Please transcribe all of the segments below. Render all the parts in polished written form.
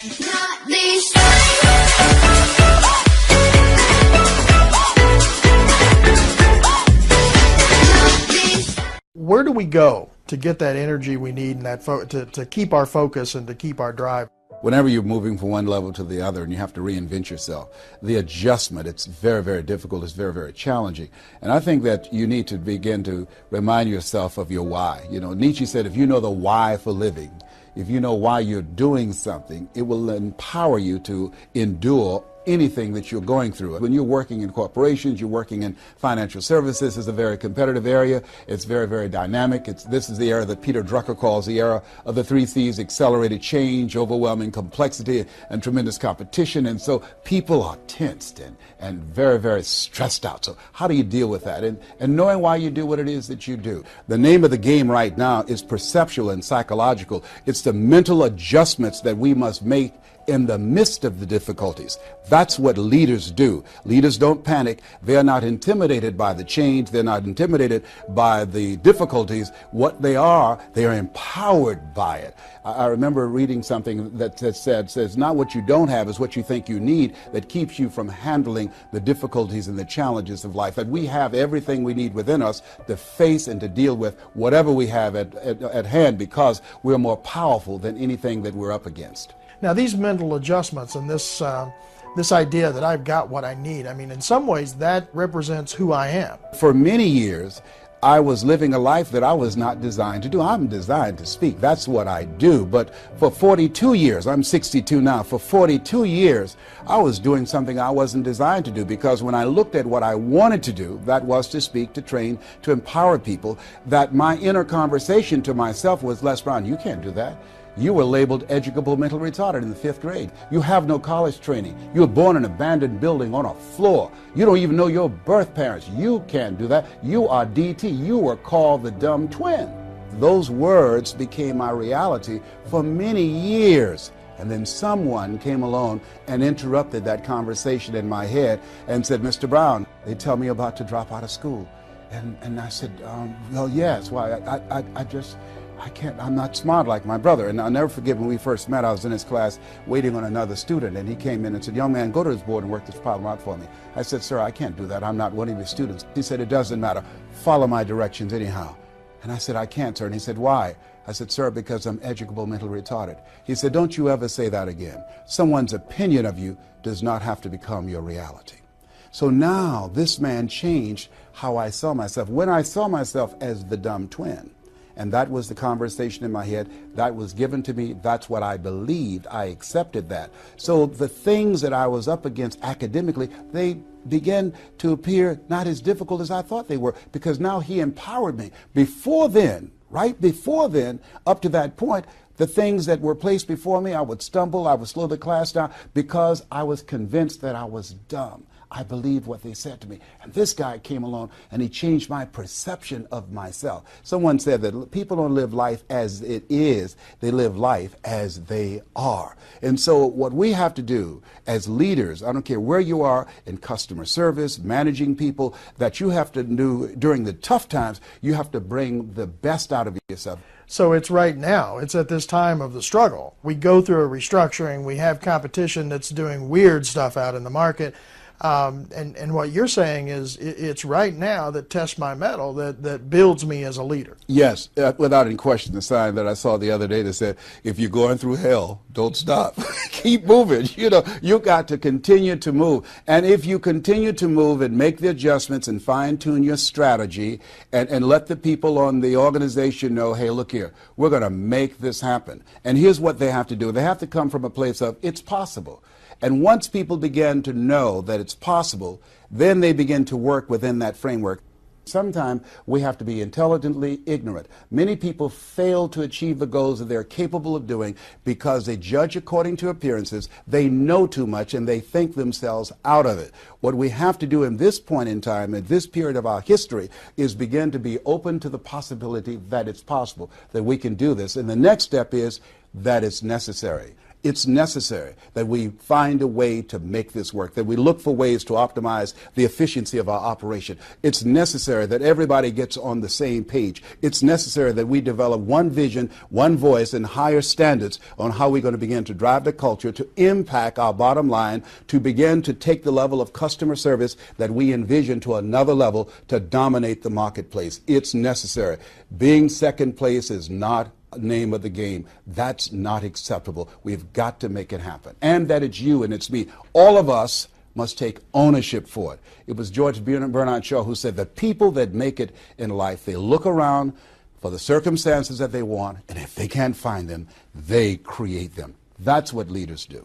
Not these. Where do we go to get that energy we need and that to keep our focus and to keep our drive? Whenever you're moving from one level to the other and you have to reinvent yourself, the adjustment, it's very, very difficult. It's very, very challenging. And I think that you need to begin to remind yourself of your why. You know, Nietzsche said, if you know the why for living, if you know why you're doing something, it will empower you to endure anything that you're going through. When you're working in corporations, you're working in financial services, it's a very competitive area. It's very, very dynamic. This is the era that Peter Drucker calls the era of the three C's: accelerated change, overwhelming complexity, and tremendous competition. And so people are tensed and very, very stressed out. So how do you deal with that? And knowing why you do what it is that you do. The name of the game right now is perceptual and psychological. It's the mental adjustments that we must make in the midst of the difficulties. That's what leaders do. Leaders don't panic. They're not intimidated by the change. They're not intimidated by the difficulties. What they are empowered by it. I remember reading something that says, not what you don't have is what you think you need that keeps you from handling the difficulties and the challenges of life. That we have everything we need within us to face and to deal with whatever we have at hand, because we're more powerful than anything that we're up against. Now, these mental adjustments and this idea that I've got what I need, I mean, in some ways that represents who I am. For many years, I was living a life that I was not designed to do. I'm designed to speak. That's what I do. But for 42 years, I'm 62 now, for 42 years, I was doing something I wasn't designed to do, because when I looked at what I wanted to do, that was to speak, to train, to empower people, that my inner conversation to myself was, Les Brown, you can't do that. You were labeled educable mental retarded in the 5th grade. You have no college training. You were born in an abandoned building on a floor. You don't even know your birth parents. You can't do that. You are DT. You were called the dumb twin. Those words became my reality for many years. And then someone came along and interrupted that conversation in my head and said, Mr. Brown, they tell me about to drop out of school. And I said, well, yes. Why? I can't, I'm not smart like my brother. And I'll never forget when we first met, I was in his class waiting on another student, and he came in and said, young man, go to his board and work this problem out for me. I said, sir, I can't do that. I'm not one of your students. He said, it doesn't matter. Follow my directions anyhow. And I said, I can't, sir. And he said, why? I said, sir, because I'm educable mental retarded. He said, don't you ever say that again. Someone's opinion of you does not have to become your reality. So now this man changed how I saw myself. When I saw myself as the dumb twin, and that was the conversation in my head, that was given to me, that's what I believed, I accepted that. So the things that I was up against academically, they began to appear not as difficult as I thought they were, because now he empowered me. Before then, right before then, up to that point, the things that were placed before me, I would stumble, I would slow the class down, because I was convinced that I was dumb. I believed what they said to me. And this guy came along and he changed my perception of myself. Someone said that people don't live life as it is, they live life as they are. And so what we have to do as leaders, I don't care where you are in customer service, managing people, that you have to do during the tough times, you have to bring the best out of yourself. So it's right now, it's at this time of the struggle. We go through a restructuring, we have competition that's doing weird stuff out in the market. And what you're saying is it's right now that tests my mettle, that builds me as a leader. Yes, without any question. The sign that I saw the other day that said, if you're going through hell, don't stop. Keep moving. You know, you got to continue to move. And if you continue to move and make the adjustments and fine-tune your strategy and let the people on the organization know, hey, look here, we're going to make this happen. And here's what they have to do. They have to come from a place of, it's possible. And once people begin to know that it's possible, then they begin to work within that framework. Sometimes we have to be intelligently ignorant. Many people fail to achieve the goals that they're capable of doing because they judge according to appearances, they know too much, and they think themselves out of it. What we have to do in this point in time, at this period of our history, is begin to be open to the possibility that it's possible, that we can do this. And the next step is that it's necessary. It's necessary that we find a way to make this work, that we look for ways to optimize the efficiency of our operation. It's necessary that everybody gets on the same page. It's necessary that we develop one vision, one voice, and higher standards on how we're going to begin to drive the culture, to impact our bottom line, to begin to take the level of customer service that we envision to another level to dominate the marketplace. It's necessary. Being second place is not name of the game. That's not acceptable. We've got to make it happen. And that it's you and it's me. All of us must take ownership for it. It was George Bernard Shaw who said, the people that make it in life, they look around for the circumstances that they want, and if they can't find them, they create them. That's what leaders do.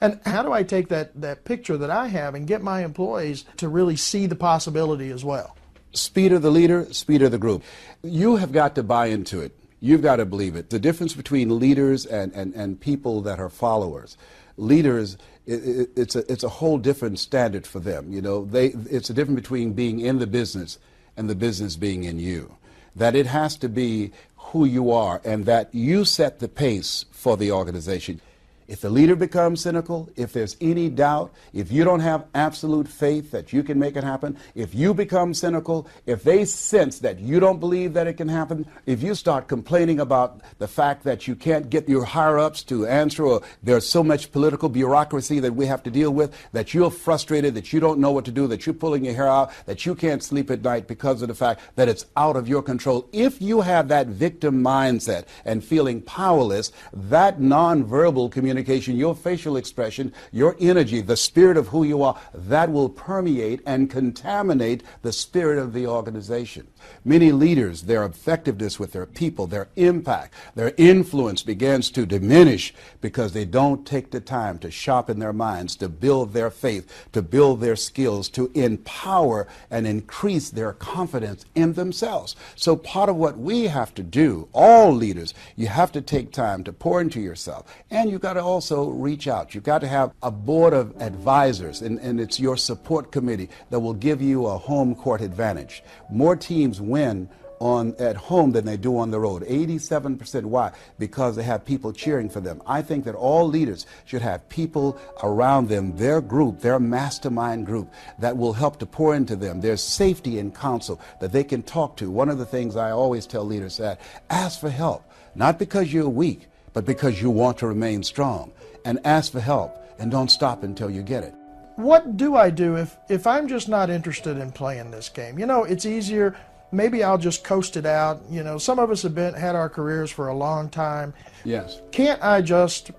And how do I take that picture that I have and get my employees to really see the possibility as well? Speed of the leader, speed of the group. You have got to buy into it. You've got to believe it. The difference between leaders and people that are followers. Leaders, it's a whole different standard for them. You know, it's a difference between being in the business and the business being in you. That it has to be who you are and that you set the pace for the organization. If the leader becomes cynical, if there's any doubt, if you don't have absolute faith that you can make it happen, if you become cynical, if they sense that you don't believe that it can happen, if you start complaining about the fact that you can't get your higher-ups to answer, or there's so much political bureaucracy that we have to deal with, that you're frustrated, that you don't know what to do, that you're pulling your hair out, that you can't sleep at night because of the fact that it's out of your control. If you have that victim mindset and feeling powerless, that nonverbal communication, your facial expression, your energy, the spirit of who you are, that will permeate and contaminate the spirit of the organization. Many leaders, their effectiveness with their people, their impact, their influence begins to diminish because they don't take the time to sharpen their minds, to build their faith, to build their skills, to empower and increase their confidence in themselves. So part of what we have to do, all leaders, you have to take time to pour into yourself. And you've got to also reach out. You've got to have a board of advisors, and it's your support committee that will give you a home court advantage. More teams win at home than they do on the road. 87%. Why? Because they have people cheering for them. I think that all leaders should have people around them, their group, their mastermind group, that will help to pour into them. There's safety and counsel that they can talk to. One of the things I always tell leaders that ask for help, not because you're weak, but because you want to remain strong. And ask for help, and don't stop until you get it. What do I do if I'm just not interested in playing this game? You know, it's easier. Maybe I'll just coast it out. You know, some of us have had our careers for a long time. Yes. Can't I just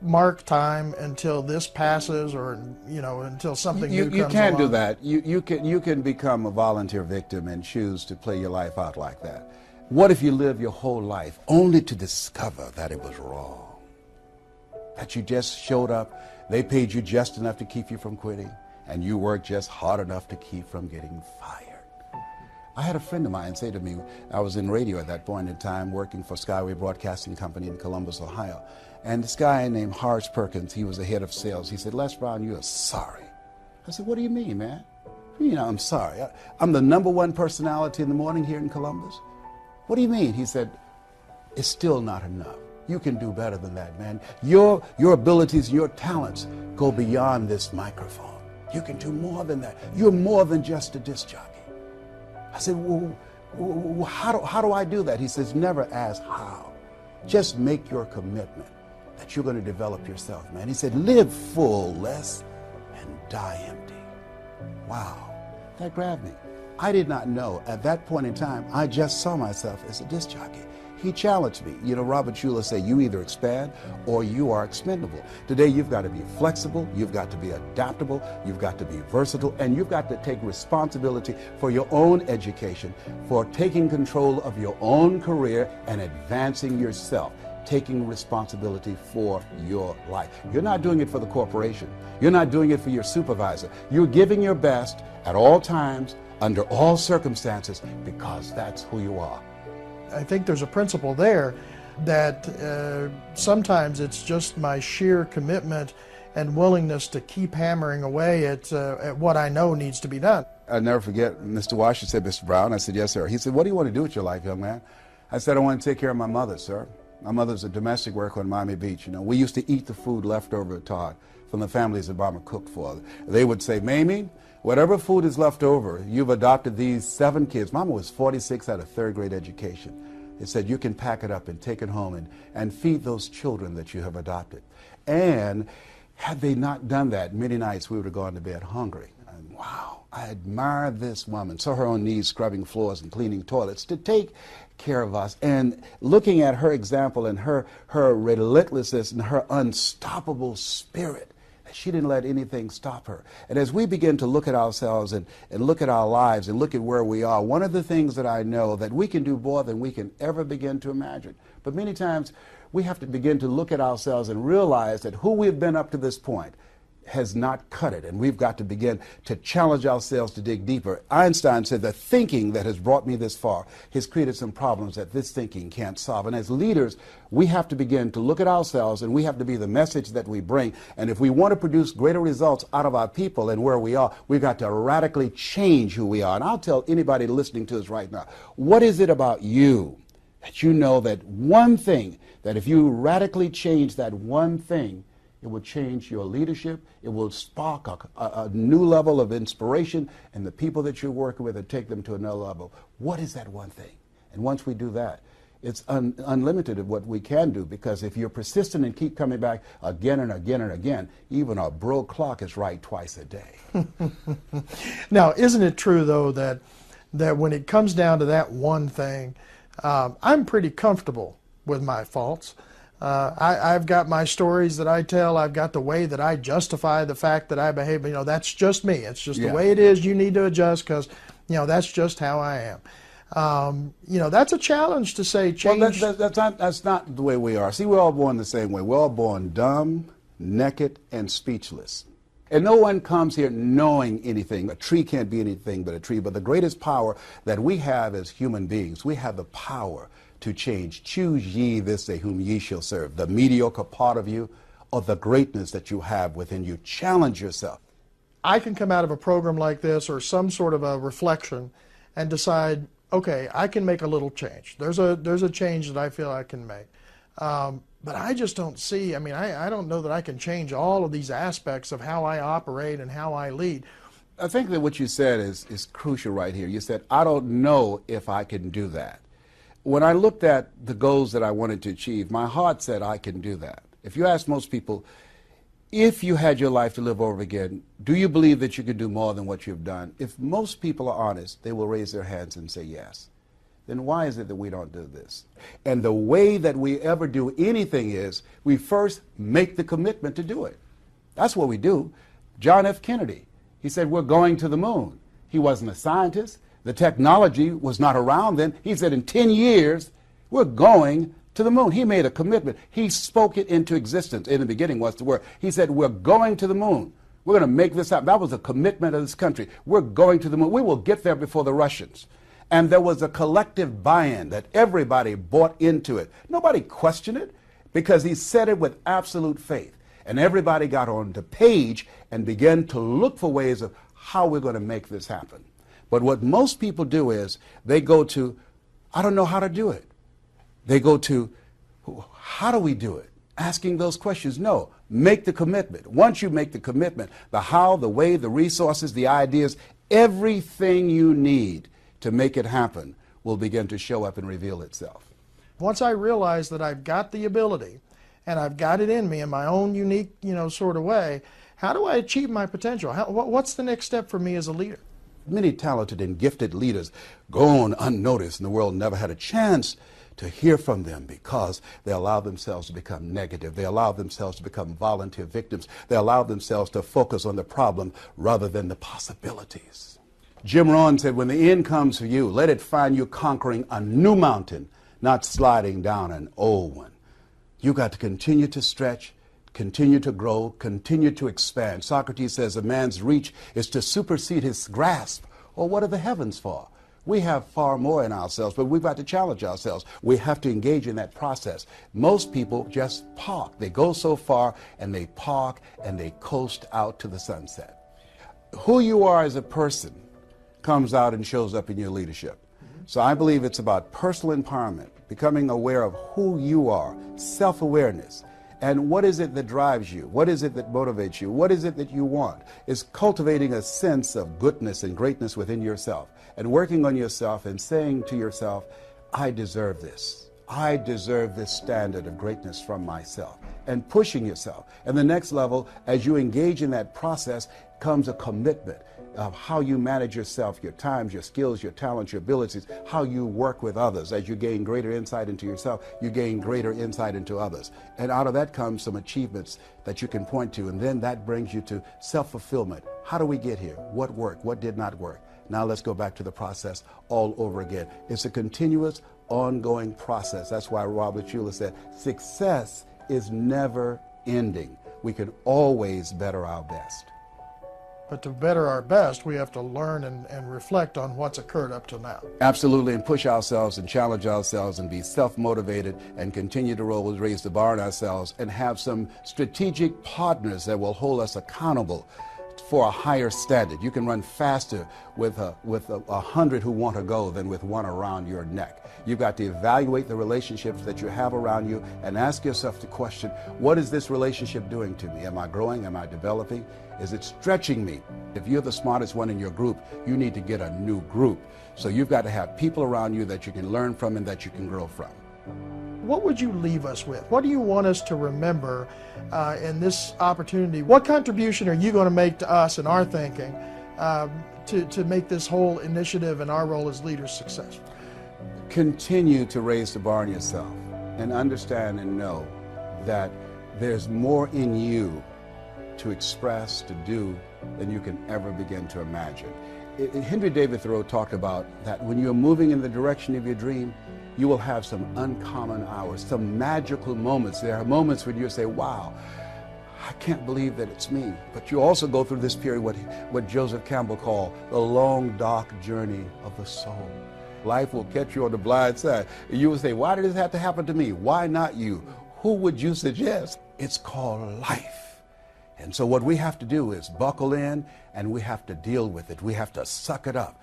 mark time until this passes, or, you know, until something new comes along? You can do that. You can become a volunteer victim and choose to play your life out like that. What if you live your whole life only to discover that it was wrong? That you just showed up, they paid you just enough to keep you from quitting, and you worked just hard enough to keep from getting fired. I had a friend of mine say to me, I was in radio at that point in time working for Skyway Broadcasting Company in Columbus, Ohio, and this guy named Horace Perkins, he was the head of sales. He said, Les Brown, you are sorry. I said, what do you mean, man? You know, I'm sorry. I'm the #1 personality in the morning here in Columbus. What do you mean? He said, it's still not enough. You can do better than that, man. Your abilities, your talents go beyond this microphone. You can do more than that. You're more than just a disc jockey. I said, well, how do I do that? He says, never ask how. Just make your commitment that you're going to develop yourself, man. He said, live full, Les, and die empty. Wow, that grabbed me. I did not know at that point in time, I just saw myself as a disc jockey. He challenged me. You know, Robert Schuller said, you either expand or you are expendable. Today, you've got to be flexible, you've got to be adaptable, you've got to be versatile, and you've got to take responsibility for your own education, for taking control of your own career and advancing yourself, taking responsibility for your life. You're not doing it for the corporation. You're not doing it for your supervisor. You're giving your best at all times, under all circumstances, because that's who you are. I think there's a principle there that sometimes it's just my sheer commitment and willingness to keep hammering away at what I know needs to be done. I'll never forget, Mr. Washington said, Mr. Brown, I said, yes, sir. He said, what do you want to do with your life, young man? I said, I want to take care of my mother, sir. My mother's a domestic worker on Miami Beach. You know, we used to eat the food left over, Todd, from the families that Mama cooked for. They would say, Mamie, whatever food is left over, you've adopted these 7 kids. Mama was 46, had a 3rd grade education. They said, you can pack it up and take it home and feed those children that you have adopted. And had they not done that, many nights we would have gone to bed hungry. And wow, I admire this woman. Saw her on knees scrubbing floors and cleaning toilets to take care of us. And looking at her example and her relentlessness and her unstoppable spirit, she didn't let anything stop her. And as we begin to look at ourselves and look at our lives and look at where we are, one of the things that I know that we can do more than we can ever begin to imagine. But many times we have to begin to look at ourselves and realize that who we've been up to this point has not cut it, and we've got to begin to challenge ourselves to dig deeper. Einstein said the thinking that has brought me this far has created some problems that this thinking can't solve. And as leaders, we have to begin to look at ourselves, and we have to be the message that we bring. And if we want to produce greater results out of our people and where we are, we've got to radically change who we are. And I'll tell anybody listening to us right now, what is it about you that you know that one thing, that if you radically change that one thing, it will change your leadership. It will spark a new level of inspiration in the people that you're working with and take them to another level. What is that one thing? And once we do that, it's unlimited of what we can do, because if you're persistent and keep coming back again and again and again, even a broke clock is right twice a day. Now, isn't it true, though, that when it comes down to that one thing, I'm pretty comfortable with my faults. I've got my stories that I tell. I've got the way that I justify the fact that I behave. You know, that's just me. It's just the way it is. You need to adjust because, you know, that's just how I am. You know, that's a challenge to say change. Well, that's not the way we are. See, we're all born the same way. We're all born dumb, naked, and speechless. And no one comes here knowing anything. A tree can't be anything but a tree. But the greatest power that we have as human beings, we have the power to change. Choose ye this day whom ye shall serve, the mediocre part of you or the greatness that you have within you. Challenge yourself. I can come out of a program like this or some sort of a reflection and decide, okay, I can make a little change. There's a change that I feel I can make. But I just don't see, I mean, I don't know that I can change all of these aspects of how I operate and how I lead. I think that what you said is crucial right here. You said, I don't know if I can do that. When I looked at the goals that I wanted to achieve, my heart said I can do that. If you ask most people, if you had your life to live over again, do you believe that you could do more than what you've done? If most people are honest, they will raise their hands and say yes. Then why is it that we don't do this? And the way that we ever do anything is we first make the commitment to do it. That's what we do. John F. Kennedy, he said, we're going to the moon. He wasn't a scientist. The technology was not around then. He said, in 10 years, we're going to the moon. He made a commitment. He spoke it into existence. In the beginning was the word. He said, we're going to the moon. We're going to make this happen. That was a commitment of this country. We're going to the moon. We will get there before the Russians. And there was a collective buy-in that everybody bought into it. Nobody questioned it because he said it with absolute faith. And everybody got on the page and began to look for ways of how we're going to make this happen. But what most people do is they go to, I don't know how to do it. They go to, how do we do it? Asking those questions. No, make the commitment. Once you make the commitment, the how, the way, the resources, the ideas, everything you need to make it happen will begin to show up and reveal itself. Once I realize that I've got the ability and I've got it in me in my own unique, sort of way, how do I achieve my potential? What's the next step for me as a leader? Many talented and gifted leaders go on unnoticed, and the world never had a chance to hear from them because they allow themselves to become negative. They allow themselves to become volunteer victims. They allow themselves to focus on the problem rather than the possibilities. Jim Rohn said, when the end comes for you, let it find you conquering a new mountain, not sliding down an old one. You got to continue to stretch, continue to grow, continue to expand. Socrates says a man's reach is to supersede his grasp. Or what are the heavens for? We have far more in ourselves, but we've got to challenge ourselves. We have to engage in that process. Most people just park. They go so far and they park and they coast out to the sunset. Who you are as a person comes out and shows up in your leadership. So I believe it's about personal empowerment, becoming aware of who you are, self-awareness. And what is it that drives you? What is it that motivates you? What is it that you want? It's cultivating a sense of goodness and greatness within yourself and working on yourself and saying to yourself, I deserve this. I deserve this standard of greatness from myself, and pushing yourself. And the next level, as you engage in that process, comes a commitment of how you manage yourself, your times, your skills, your talents, your abilities, how you work with others. As you gain greater insight into yourself, you gain greater insight into others. And out of that comes some achievements that you can point to. And then that brings you to self-fulfillment. How do we get here? What worked? What did not work? Now let's go back to the process all over again. It's a continuous, ongoing process. That's why Robert Schuller said, success is never ending. We can always better our best. But to better our best, we have to learn and reflect on what's occurred up to now. Absolutely, and push ourselves and challenge ourselves and be self-motivated and continue to raise the bar on ourselves and have some strategic partners that will hold us accountable for a higher standard. You can run faster with 100 who want to go than with one around your neck. You've got to evaluate the relationships that you have around you and ask yourself the question, what is this relationship doing to me? Am I growing? Am I developing? Is it stretching me? If you're the smartest one in your group, you need to get a new group. So you've got to have people around you that you can learn from and that you can grow from. What would you leave us with? What do you want us to remember in this opportunity? What contribution are you going to make to us and our thinking to make this whole initiative and our role as leaders successful? Continue to raise the bar on yourself and understand and know that there's more in you to express, to do, than you can ever begin to imagine. Henry David Thoreau talked about that when you're moving in the direction of your dream, you will have some uncommon hours, some magical moments. There are moments when you say, wow, I can't believe that it's me. But you also go through this period, what Joseph Campbell called the long, dark journey of the soul. Life will catch you on the blind side. You will say, why did this have to happen to me? Why not you? Who would you suggest? It's called life. And so what we have to do is buckle in and we have to deal with it. We have to suck it up.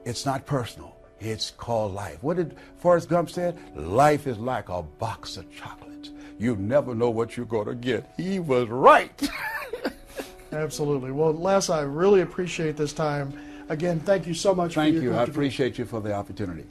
It's not personal. It's called life. What did Forrest Gump say? Life is like a box of chocolates. You never know what you're going to get. He was right. Absolutely. Well, Les, I really appreciate this time. Again, thank you so much for your Thank you. I contribution. appreciate you for the opportunity.